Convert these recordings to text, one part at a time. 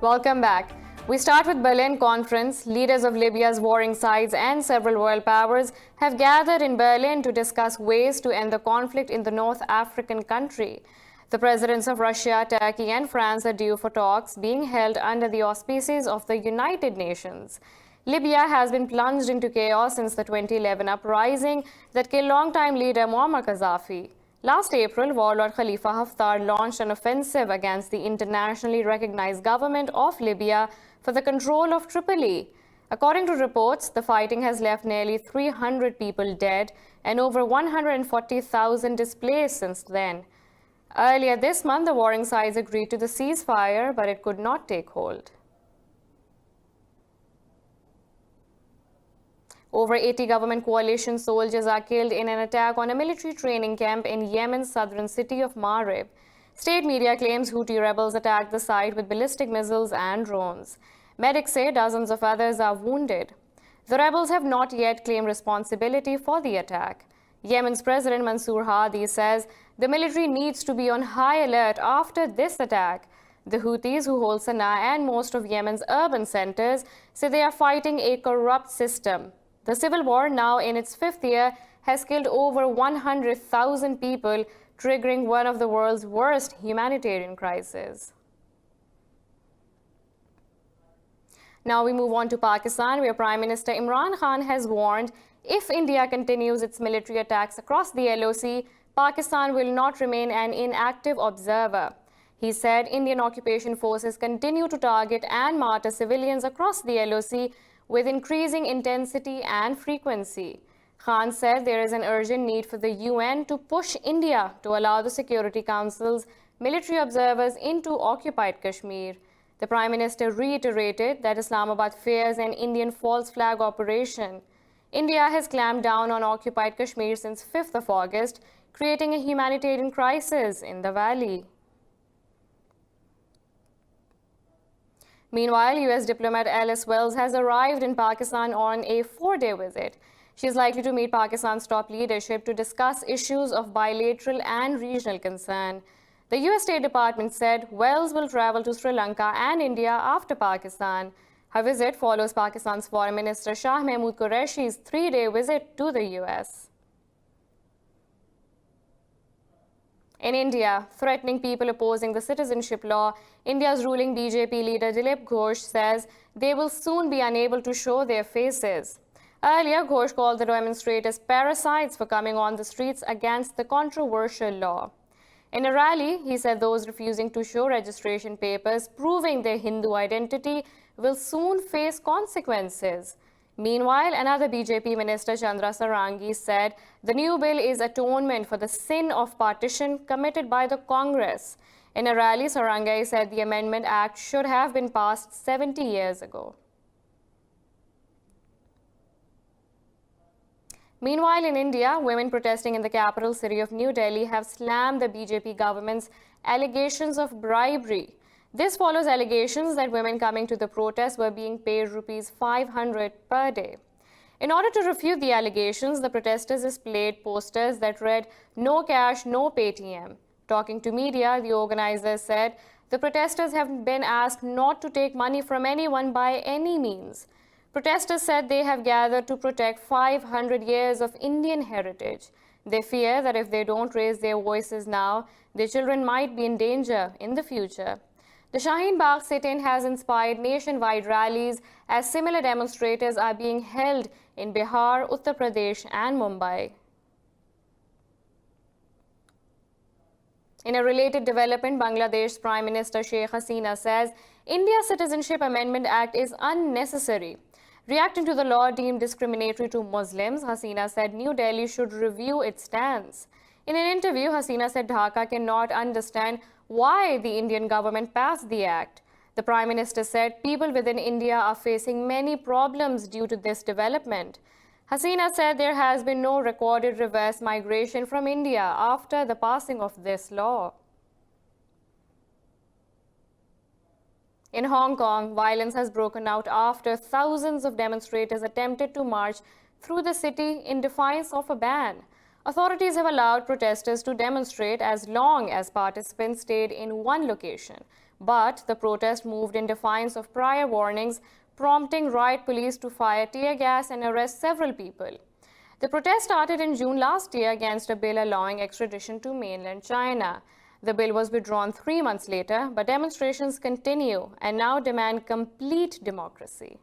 Welcome back. We start with Berlin conference. Leaders of Libya's warring sides and several world powers have gathered in Berlin to discuss ways to end the conflict in the North African country. The presidents of Russia, Turkey and France are due for talks being held under the auspices of the United Nations. Libya has been plunged into chaos since the 2011 uprising that killed longtime leader Muammar Gaddafi. Last April, warlord Khalifa Haftar launched an offensive against the internationally recognized government of Libya for the control of Tripoli. According to reports, the fighting has left nearly 300 people dead and over 140,000 displaced since then. Earlier this month, the warring sides agreed to the ceasefire, but it could not take hold. Over 80 government coalition soldiers are killed in an attack on a military training camp in Yemen's southern city of Marib. State media claims Houthi rebels attacked the site with ballistic missiles and drones. Medics say dozens of others are wounded. The rebels have not yet claimed responsibility for the attack. Yemen's President Mansour Hadi says the military needs to be on high alert after this attack. The Houthis, who hold Sana'a and most of Yemen's urban centers, say they are fighting a corrupt system. The civil war, now in its fifth year, has killed over 100,000 people, triggering one of the world's worst humanitarian crises. Now we move on to Pakistan, where Prime Minister Imran Khan has warned if India continues its military attacks across the LOC, Pakistan will not remain an inactive observer. He said Indian occupation forces continue to target and martyr civilians across the LOC with increasing intensity and frequency. Khan said there is an urgent need for the UN to push India to allow the Security Council's military observers into occupied Kashmir. The Prime Minister reiterated that Islamabad fears an Indian false flag operation. India has clamped down on occupied Kashmir since 5th of August, creating a humanitarian crisis in the valley. Meanwhile, U.S. diplomat Alice Wells has arrived in Pakistan on a 4-day visit. She is likely to meet Pakistan's top leadership to discuss issues of bilateral and regional concern. The U.S. State Department said Wells will travel to Sri Lanka and India after Pakistan. Her visit follows Pakistan's Foreign Minister Shah Mahmood Qureshi's 3-day visit to the U.S. In India, threatening people opposing the citizenship law, India's ruling BJP leader Dilip Ghosh says they will soon be unable to show their faces. Earlier, Ghosh called the demonstrators parasites for coming on the streets against the controversial law. In a rally, he said those refusing to show registration papers proving their Hindu identity will soon face consequences. Meanwhile, another BJP minister, Chandra Sarangi, said the new bill is atonement for the sin of partition committed by the Congress. In a rally, Sarangi said the Amendment Act should have been passed 70 years ago. Meanwhile, in India, women protesting in the capital city of New Delhi have slammed the BJP government's allegations of bribery. This follows allegations that women coming to the protest were being paid ₹500 per day. In order to refute the allegations, the protesters displayed posters that read, "No cash, no Paytm." Talking to media, the organizers said the protesters have been asked not to take money from anyone by any means. Protesters said they have gathered to protect 500 years of Indian heritage. They fear that if they don't raise their voices now, their children might be in danger in the future. The Shaheen Bagh sit-in has inspired nationwide rallies as similar demonstrators are being held in Bihar, Uttar Pradesh and Mumbai. In a related development, Bangladesh's Prime Minister Sheikh Hasina says India's Citizenship Amendment Act is unnecessary. Reacting to the law deemed discriminatory to Muslims, Hasina said New Delhi should review its stance. In an interview, Hasina said Dhaka cannot understand why the Indian government passed the act. The Prime Minister said people within India are facing many problems due to this development. Hasina said there has been no recorded reverse migration from India after the passing of this law. In Hong Kong, violence has broken out after thousands of demonstrators attempted to march through the city in defiance of a ban. Authorities have allowed protesters to demonstrate as long as participants stayed in one location. But the protest moved in defiance of prior warnings, prompting riot police to fire tear gas and arrest several people. The protest started in June last year against a bill allowing extradition to mainland China. The bill was withdrawn 3 months later, but demonstrations continue and now demand complete democracy.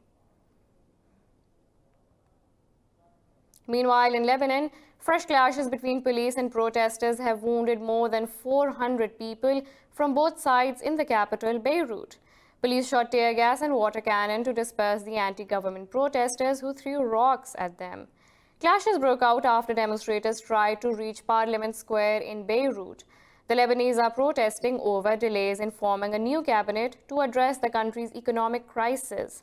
Meanwhile, in Lebanon, fresh clashes between police and protesters have wounded more than 400 people from both sides in the capital, Beirut. Police shot tear gas and water cannon to disperse the anti-government protesters who threw rocks at them. Clashes broke out after demonstrators tried to reach Parliament Square in Beirut. The Lebanese are protesting over delays in forming a new cabinet to address the country's economic crisis.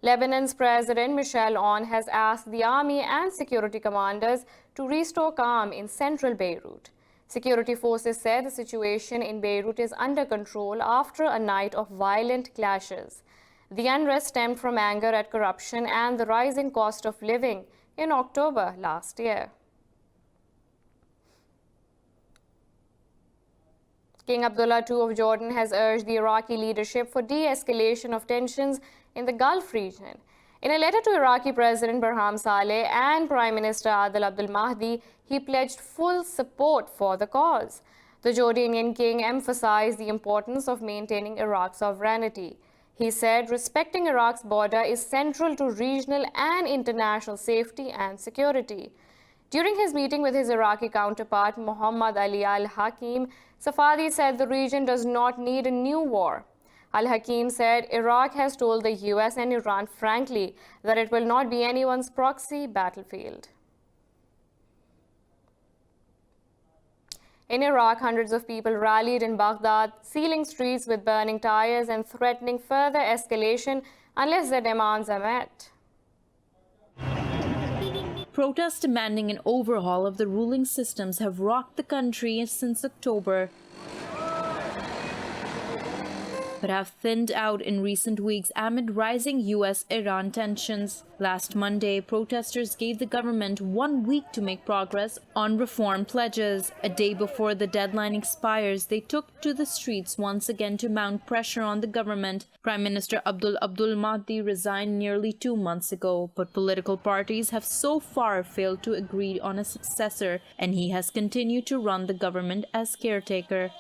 Lebanon's President Michel Aoun has asked the army and security commanders to restore calm in central Beirut. Security forces said the situation in Beirut is under control after a night of violent clashes. The unrest stemmed from anger at corruption and the rising cost of living in October last year. King Abdullah II of Jordan has urged the Iraqi leadership for de-escalation of tensions in the Gulf region. In a letter to Iraqi President Barham Saleh and Prime Minister Adel Abdul Mahdi, he pledged full support for the cause. The Jordanian king emphasized the importance of maintaining Iraq's sovereignty. He said respecting Iraq's border is central to regional and international safety and security. During his meeting with his Iraqi counterpart, Muhammad Ali al-Hakim, Safadi said the region does not need a new war. Al-Hakim said Iraq has told the US and Iran frankly that it will not be anyone's proxy battlefield. In Iraq, hundreds of people rallied in Baghdad, sealing streets with burning tires and threatening further escalation unless their demands are met. Protests demanding an overhaul of the ruling systems have rocked the country since October, but have thinned out in recent weeks amid rising US-Iran tensions. Last Monday, protesters gave the government 1 week to make progress on reform pledges. A day before the deadline expires, they took to the streets once again to mount pressure on the government. Prime Minister Abdul Mahdi resigned nearly 2 months ago, but political parties have so far failed to agree on a successor, and he has continued to run the government as caretaker.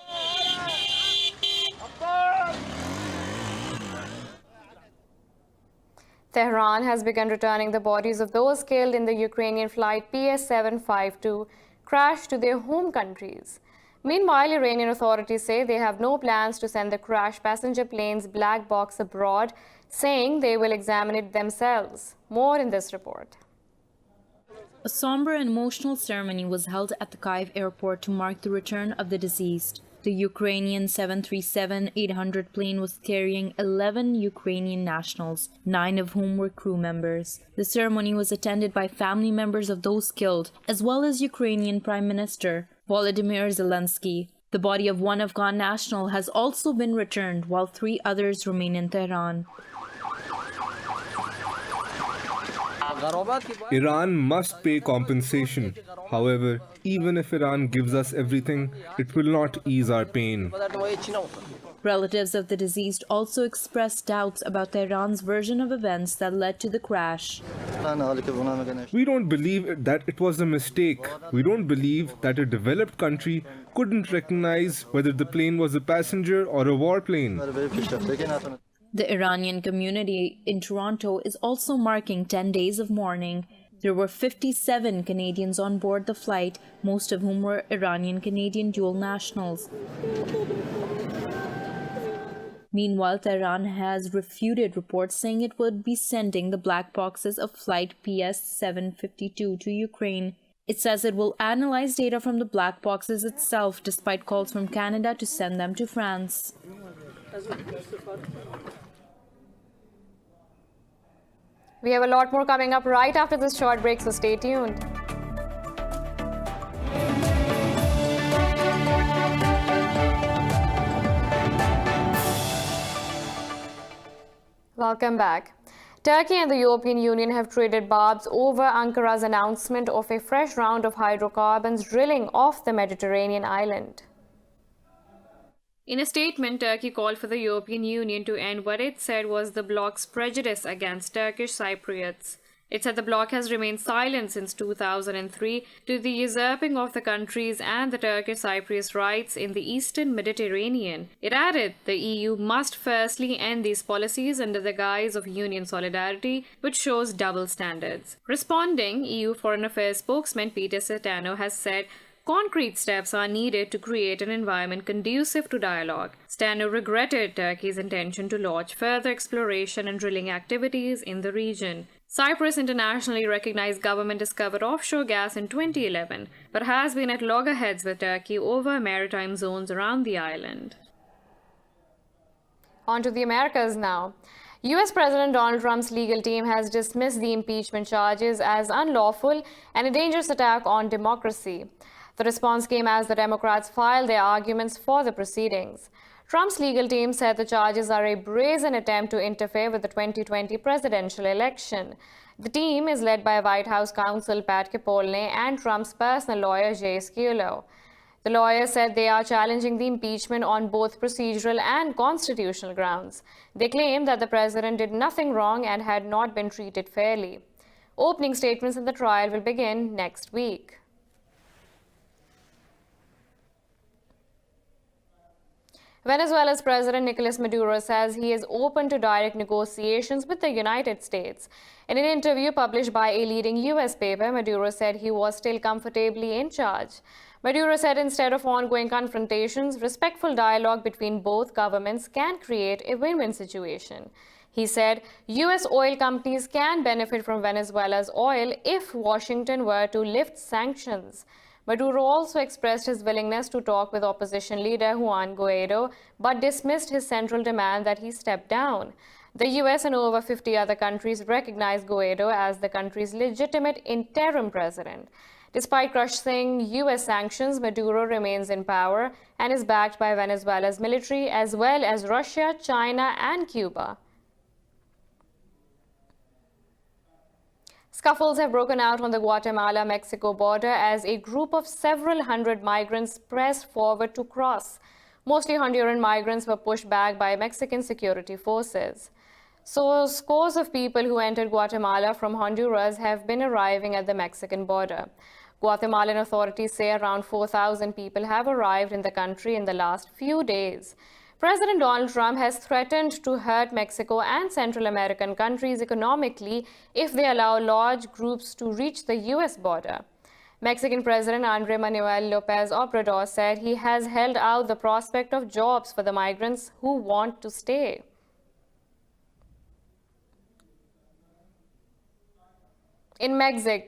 Tehran has begun returning the bodies of those killed in the Ukrainian flight PS-752 crashed to their home countries. Meanwhile, Iranian authorities say they have no plans to send the crashed passenger plane's black box abroad, saying they will examine it themselves. More in this report. A somber and emotional ceremony was held at the Kyiv airport to mark the return of the deceased. The Ukrainian 737-800 plane was carrying 11 Ukrainian nationals, 9 of whom were crew members. The ceremony was attended by family members of those killed, as well as Ukrainian Prime Minister Volodymyr Zelensky. The body of one Afghan national has also been returned, while 3 others remain in Tehran. Iran must pay compensation. However, even if Iran gives us everything, it will not ease our pain. Relatives of the deceased also expressed doubts about Tehran's version of events that led to the crash. We don't believe that it was a mistake. We don't believe that a developed country couldn't recognize whether the plane was a passenger or a war plane. The Iranian community in Toronto is also marking 10 days of mourning. There were 57 Canadians on board the flight, most of whom were Iranian-Canadian dual nationals. Meanwhile, Tehran has refuted reports saying it would be sending the black boxes of flight PS-752 to Ukraine. It says it will analyze data from the black boxes itself, despite calls from Canada to send them to France. We have a lot more coming up right after this short break, so stay tuned. Welcome back. Turkey and the European Union have traded barbs over Ankara's announcement of a fresh round of hydrocarbons drilling off the Mediterranean island. In a statement, Turkey called for the European Union to end what it said was the bloc's prejudice against Turkish Cypriots. It said the bloc has remained silent since 2003 to the usurping of the country's and the Turkish Cypriot rights in the eastern Mediterranean. It added the EU must firstly end these policies under the guise of union solidarity, which shows double standards. Responding, EU Foreign Affairs spokesman Peter Sertano has said concrete steps are needed to create an environment conducive to dialogue. Stano regretted Turkey's intention to launch further exploration and drilling activities in the region. Cyprus internationally recognized government discovered offshore gas in 2011, but has been at loggerheads with Turkey over maritime zones around the island. On to the Americas now. US President Donald Trump's legal team has dismissed the impeachment charges as unlawful and a dangerous attack on democracy. The response came as the Democrats filed their arguments for the proceedings. Trump's legal team said the charges are a brazen attempt to interfere with the 2020 presidential election. The team is led by White House counsel Pat Cipollone and Trump's personal lawyer Jay Sculo. The lawyer said they are challenging the impeachment on both procedural and constitutional grounds. They claim that the president did nothing wrong and had not been treated fairly. Opening statements in the trial will begin next week. Venezuela's President Nicolas Maduro says he is open to direct negotiations with the United States. In an interview published by a leading U.S. paper, Maduro said he was still comfortably in charge. Maduro said instead of ongoing confrontations, respectful dialogue between both governments can create a win-win situation. He said U.S. oil companies can benefit from Venezuela's oil if Washington were to lift sanctions. Maduro also expressed his willingness to talk with opposition leader Juan Guaido, but dismissed his central demand that he step down. The US and over 50 other countries recognize Guaido as the country's legitimate interim president. Despite crushing US sanctions, Maduro remains in power and is backed by Venezuela's military as well as Russia, China, and Cuba. Scuffles have broken out on the Guatemala-Mexico border as a group of several hundred migrants press forward to cross. Mostly Honduran migrants were pushed back by Mexican security forces. So, scores of people who entered Guatemala from Honduras have been arriving at the Mexican border. Guatemalan authorities say around 4,000 people have arrived in the country in the last few days. President Donald Trump has threatened to hurt Mexico and Central American countries economically if they allow large groups to reach the U.S. border. Mexican President Andrés Manuel López Obrador said he has held out the prospect of jobs for the migrants who want to stay. In Mexico,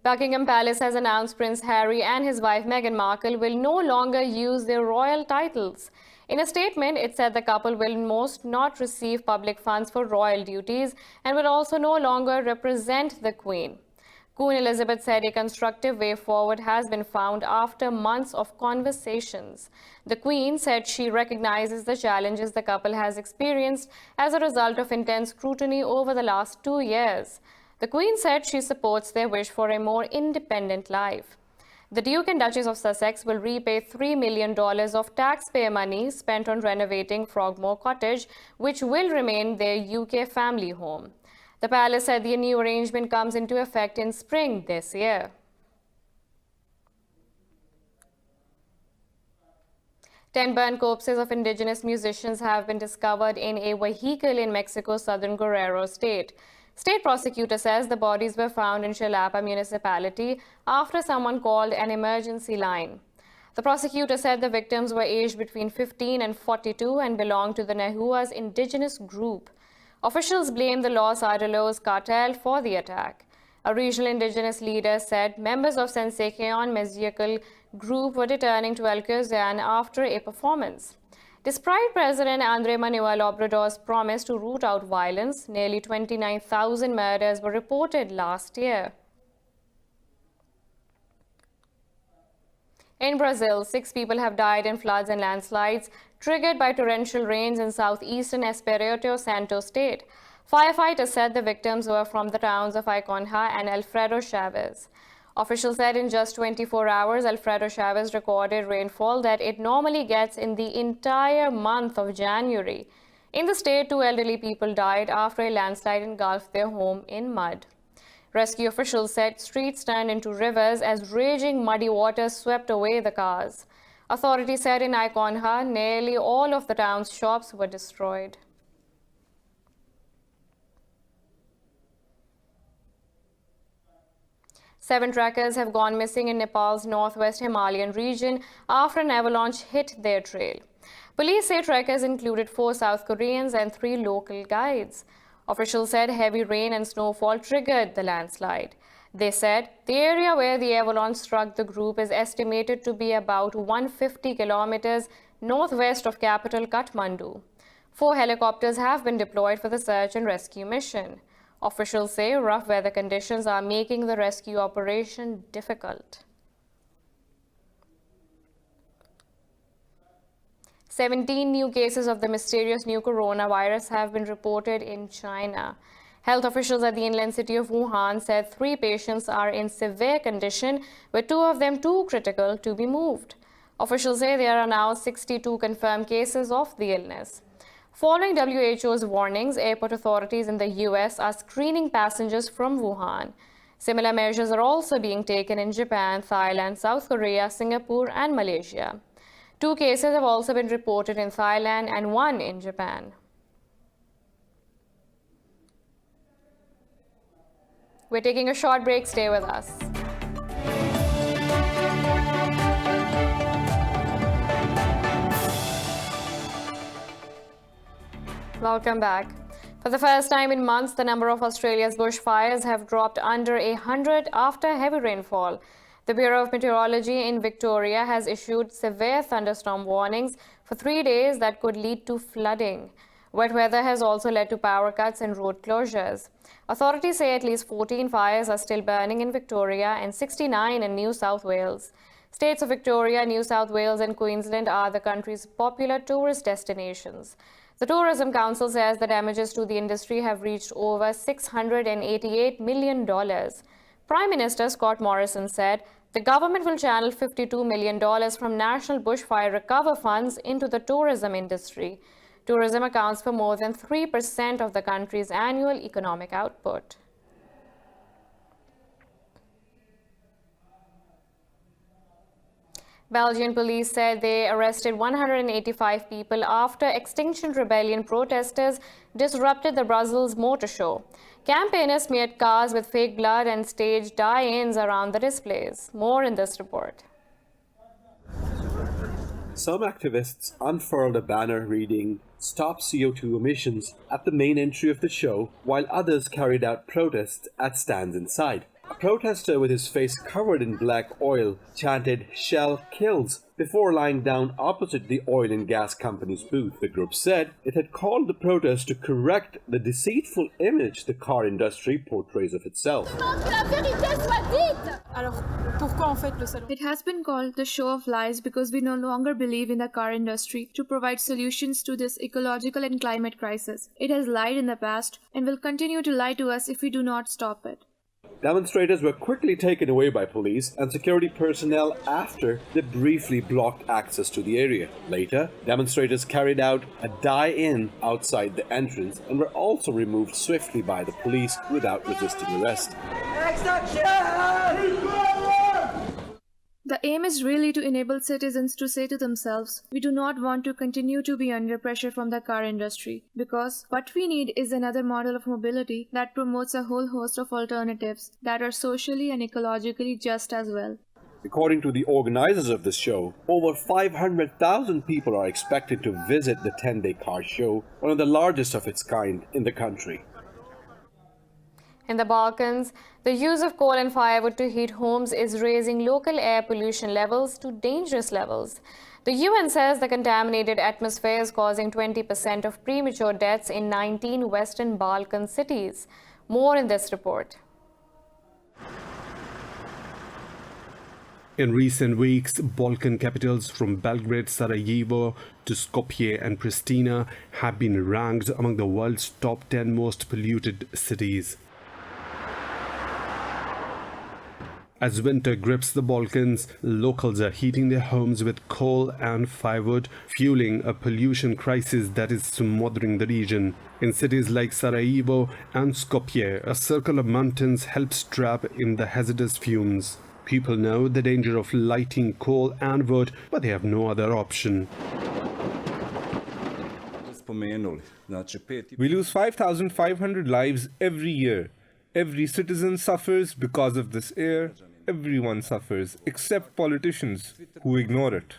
Buckingham Palace has announced Prince Harry and his wife Meghan Markle will no longer use their royal titles. In a statement, it said the couple will most not receive public funds for royal duties and will also no longer represent the Queen. Queen Elizabeth said a constructive way forward has been found after months of conversations. The Queen said she recognizes the challenges the couple has experienced as a result of intense scrutiny over the last 2 years. The Queen said she supports their wish for a more independent life. The Duke and Duchess of Sussex will repay $3 million of taxpayer money spent on renovating Frogmore Cottage, which will remain their UK family home. The palace said the new arrangement comes into effect in spring this year. 10 burnt corpses of indigenous musicians have been discovered in a vehicle in Mexico's southern Guerrero state. State prosecutor says the bodies were found in Xalapa municipality after someone called an emergency line. The prosecutor said the victims were aged between 15 and 42 and belonged to the Nahuas indigenous group. Officials blamed the Los Ardelos cartel for the attack. A regional indigenous leader said members of Sensequeon musical group were returning to Alcazan after a performance. Despite President Andrés Manuel Obrador's promise to root out violence, nearly 29,000 murders were reported last year. In Brazil, 6 people have died in floods and landslides triggered by torrential rains in southeastern Espírito Santo state. Firefighters said the victims were from the towns of Iconha and Alfredo Chaves. Officials said in just 24 hours, Alfredo Chavez recorded rainfall that it normally gets in the entire month of January. In the state, 2 elderly people died after a landslide engulfed their home in mud. Rescue officials said streets turned into rivers as raging muddy waters swept away the cars. Authorities said in Iconha, nearly all of the town's shops were destroyed. Seven trekkers have gone missing in Nepal's northwest Himalayan region after an avalanche hit their trail. Police say trekkers included 4 South Koreans and 3 local guides. Officials said heavy rain and snowfall triggered the landslide. They said the area where the avalanche struck the group is estimated to be about 150 kilometers northwest of capital Kathmandu. 4 helicopters have been deployed for the search and rescue mission. Officials say rough weather conditions are making the rescue operation difficult. 17 new cases of the mysterious new coronavirus have been reported in China. Health officials at the inland city of Wuhan said 3 patients are in severe condition, with 2 of them too critical to be moved. Officials say there are now 62 confirmed cases of the illness. Following WHO's warnings, airport authorities in the US are screening passengers from Wuhan. Similar measures are also being taken in Japan, Thailand, South Korea, Singapore, and Malaysia. 2 cases have also been reported in Thailand and 1 in Japan. We're taking a short break. Stay with us. Welcome back. For the first time in months, the number of Australia's bushfires have dropped under 100 after heavy rainfall. The Bureau of Meteorology in Victoria has issued severe thunderstorm warnings for 3 days that could lead to flooding. Wet weather has also led to power cuts and road closures. Authorities say at least 14 fires are still burning in Victoria and 69 in New South Wales. States of Victoria, New South Wales, and Queensland are the country's popular tourist destinations. The Tourism Council says the damages to the industry have reached over $688 million. Prime Minister Scott Morrison said the government will channel $52 million from National Bushfire Recover Funds into the tourism industry. Tourism accounts for more than 3% of the country's annual economic output. Belgian police said they arrested 185 people after Extinction Rebellion protesters disrupted the Brussels Motor Show. Campaigners smeared cars with fake blood and staged die-ins around the displays. More in this report. Some activists unfurled a banner reading "Stop CO2 emissions" at the main entry of the show, while others carried out protests at stands inside. A protester with his face covered in black oil chanted "Shell kills" before lying down opposite the oil and gas company's booth. The group said it had called the protest to correct the deceitful image the car industry portrays of itself. It has been called the show of lies because we no longer believe in the car industry to provide solutions to this ecological and climate crisis. It has lied in the past and will continue to lie to us if we do not stop it. Demonstrators were quickly taken away by police and security personnel after they briefly blocked access to the area. Later, demonstrators carried out a die-in outside the entrance and were also removed swiftly by the police without resisting arrest. The aim is really to enable citizens to say to themselves, we do not want to continue to be under pressure from the car industry, because what we need is another model of mobility that promotes a whole host of alternatives that are socially and ecologically just as well. According to the organizers of this show, over 500,000 people are expected to visit the 10-day car show, one of the largest of its kind in the country. In the Balkans, the use of coal and firewood to heat homes is raising local air pollution levels to dangerous levels. The UN says the contaminated atmosphere is causing 20% of premature deaths in 19 Western Balkan cities. More in this report. In recent weeks, Balkan capitals from Belgrade, Sarajevo to Skopje and Pristina have been ranked among the world's top 10 most polluted cities. As winter grips the Balkans, locals are heating their homes with coal and firewood, fueling a pollution crisis that is smothering the region. In cities like Sarajevo and Skopje, a circle of mountains helps trap in the hazardous fumes. People know the danger of lighting coal and wood, but they have no other option. We lose 5,500 lives every year. Every citizen suffers because of this air. Everyone suffers, except politicians who ignore it.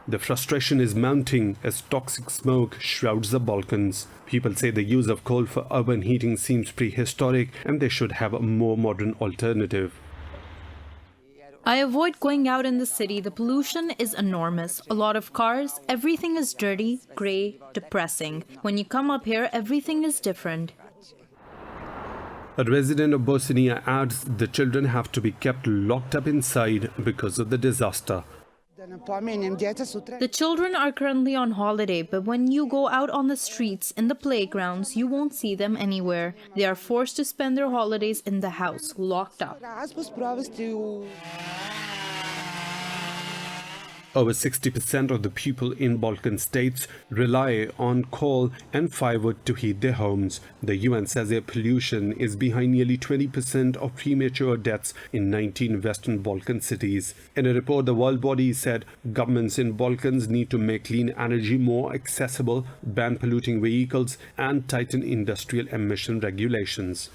The frustration is mounting as toxic smoke shrouds the Balkans. People say the use of coal for urban heating seems prehistoric and they should have a more modern alternative. I avoid going out in the city. The pollution is enormous. A lot of cars, everything is dirty, grey, depressing. When you come up here, everything is different. A resident of Bosnia adds the children have to be kept locked up inside because of the disaster. The children are currently on holiday, but when you go out on the streets, in the playgrounds, you won't see them anywhere. They are forced to spend their holidays in the house, locked up. Over 60% of the people in Balkan states rely on coal and firewood to heat their homes. The UN says air pollution is behind nearly 20% of premature deaths in 19 Western Balkan cities. In a report, the world body said governments in Balkans need to make clean energy more accessible, ban polluting vehicles, and tighten industrial emission regulations.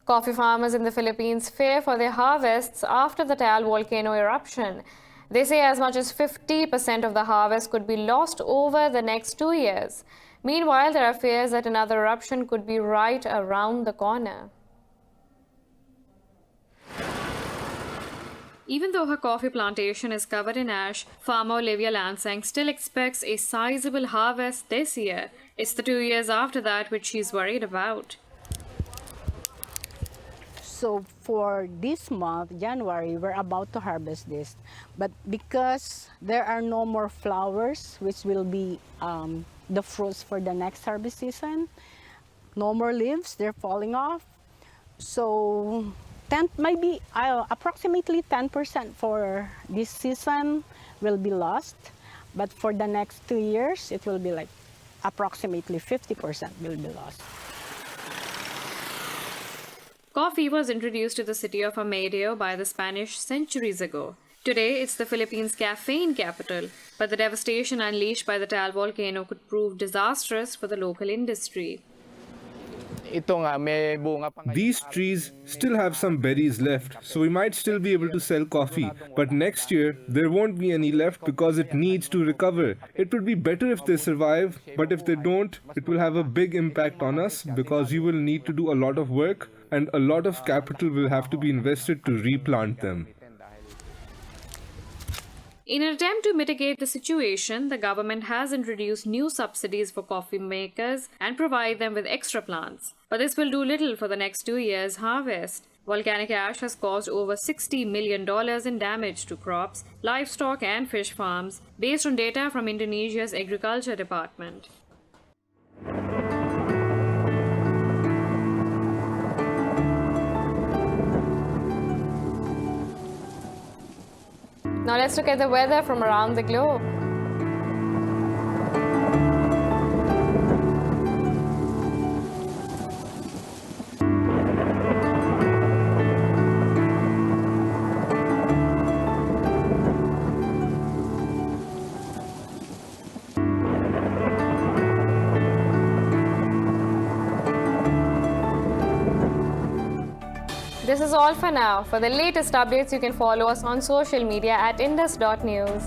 Coffee farmers in the Philippines fear for their harvests after the Taal volcano eruption. They say as much as 50% of the harvest could be lost over the next 2 years. Meanwhile, there are fears that another eruption could be right around the corner. Even though her coffee plantation is covered in ash, farmer Olivia Lansing still expects a sizable harvest this year. It's the 2 years after that which she's worried about. So for this month, January, we're about to harvest this. But because there are no more flowers, which will be the fruits for the next harvest season, no more leaves, they're falling off. So maybe approximately 10% for this season will be lost. But for the next 2 years, it will be like approximately 50% will be lost. Coffee was introduced to the city of Amadeo by the Spanish centuries ago. Today, it's the Philippines' caffeine capital, but the devastation unleashed by the Taal volcano could prove disastrous for the local industry. These trees still have some berries left, so we might still be able to sell coffee. But next year, there won't be any left because it needs to recover. It would be better if they survive, but if they don't, it will have a big impact on us because you will need to do a lot of work and a lot of capital will have to be invested to replant them. In an attempt to mitigate the situation, the government has introduced new subsidies for coffee makers and provide them with extra plants. But this will do little for the next 2 years' harvest. Volcanic ash has caused over $60 million in damage to crops, livestock and fish farms, based on data from Indonesia's Agriculture Department. Now let's look at the weather from around the globe. This is all for now. For the latest updates, you can follow us on social media at indus.news.